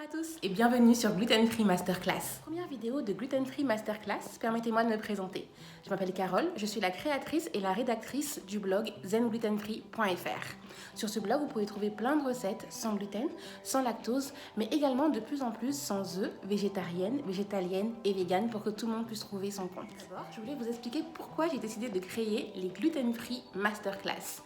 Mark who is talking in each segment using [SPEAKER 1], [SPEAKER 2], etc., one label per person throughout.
[SPEAKER 1] Bonjour à tous et bienvenue sur Gluten Free Masterclass. Première vidéo de Gluten Free Masterclass, permettez-moi de me présenter. Je m'appelle Carole, je suis la créatrice et la rédactrice du blog zenglutenfree.fr. Sur ce blog, vous pouvez trouver plein de recettes sans gluten, sans lactose, mais également de plus en plus sans œufs, végétariennes, végétaliennes et véganes pour que tout le monde puisse trouver son compte. D'abord, je voulais vous expliquer pourquoi j'ai décidé de créer les Gluten Free Masterclass.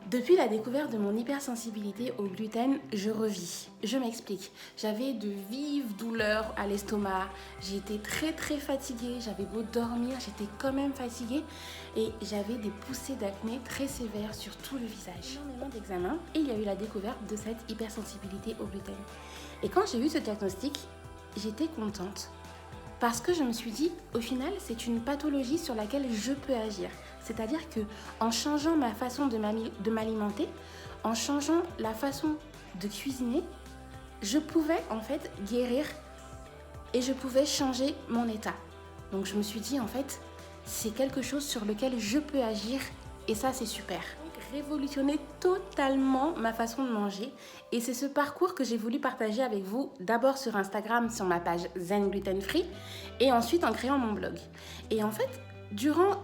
[SPEAKER 1] Depuis la découverte de mon hypersensibilité au gluten, je revis. Je m'explique. J'avais de vives douleurs à l'estomac, j'étais très fatiguée, j'avais beau dormir, j'étais quand même fatiguée et j'avais des poussées d'acné très sévères sur tout le visage. Énormément d'examens et il y a eu la découverte de cette hypersensibilité au gluten. Et quand j'ai eu ce diagnostic, j'étais contente. Parce que je me suis dit, au final, c'est une pathologie sur laquelle je peux agir. C'est-à-dire que en changeant ma façon de m'alimenter, en changeant la façon de cuisiner, je pouvais en fait guérir et je pouvais changer mon état. Donc je me suis dit, en fait, c'est quelque chose sur lequel je peux agir et ça, c'est super. Révolutionner totalement ma façon de manger et c'est ce parcours que j'ai voulu partager avec vous d'abord sur Instagram sur ma page Zen Gluten Free et ensuite en créant mon blog. Et en fait, durant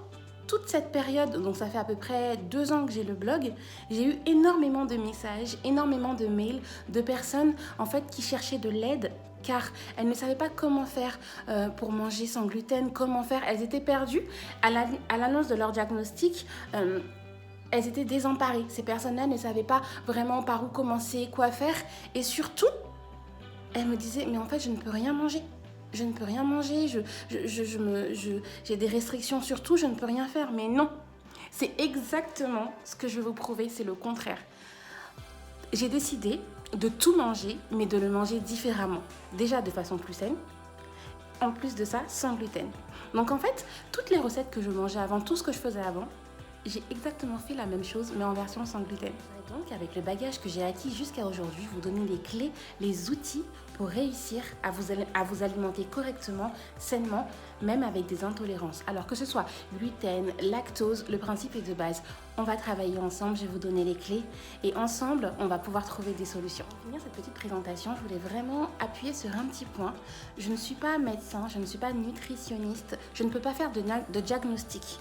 [SPEAKER 1] toute cette période, donc ça fait à peu près 2 ans que j'ai le blog, j'ai eu énormément de messages, énormément de mails de personnes en fait qui cherchaient de l'aide car elles ne savaient pas comment faire pour manger sans gluten, comment faire, elles étaient perdues à l'annonce de leur diagnostic. Elles étaient désemparées. Ces personnes-là ne savaient pas vraiment par où commencer, quoi faire. Et surtout, elles me disaient, mais en fait, je ne peux rien manger. Je ne peux rien manger, j'ai des restrictions sur tout, je ne peux rien faire. Mais non, c'est exactement ce que je vais vous prouver, c'est le contraire. J'ai décidé de tout manger, mais de le manger différemment. Déjà de façon plus saine. En plus de ça, sans gluten. Donc en fait, toutes les recettes que je mangeais avant, tout ce que je faisais avant, j'ai exactement fait la même chose, mais en version sans gluten. Et donc, avec le bagage que j'ai acquis jusqu'à aujourd'hui, vous donner les clés, les outils pour réussir à vous alimenter correctement, sainement, même avec des intolérances. Alors que ce soit gluten, lactose, le principe est de base. On va travailler ensemble, je vais vous donner les clés et ensemble, on va pouvoir trouver des solutions. Pour finir cette petite présentation, je voulais vraiment appuyer sur un petit point. Je ne suis pas médecin, je ne suis pas nutritionniste, je ne peux pas faire de diagnostic.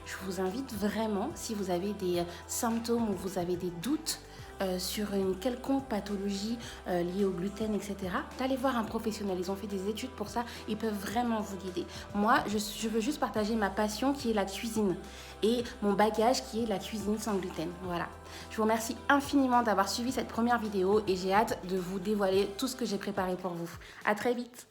[SPEAKER 1] Je vous invite vraiment, si vous avez des symptômes ou vous avez des doutes sur une quelconque pathologie liée au gluten, etc., d'aller voir un professionnel. Ils ont fait des études pour ça, ils peuvent vraiment vous guider. Moi, je veux juste partager ma passion qui est la cuisine et mon bagage qui est la cuisine sans gluten. Voilà. Je vous remercie infiniment d'avoir suivi cette première vidéo et j'ai hâte de vous dévoiler tout ce que j'ai préparé pour vous. À très vite.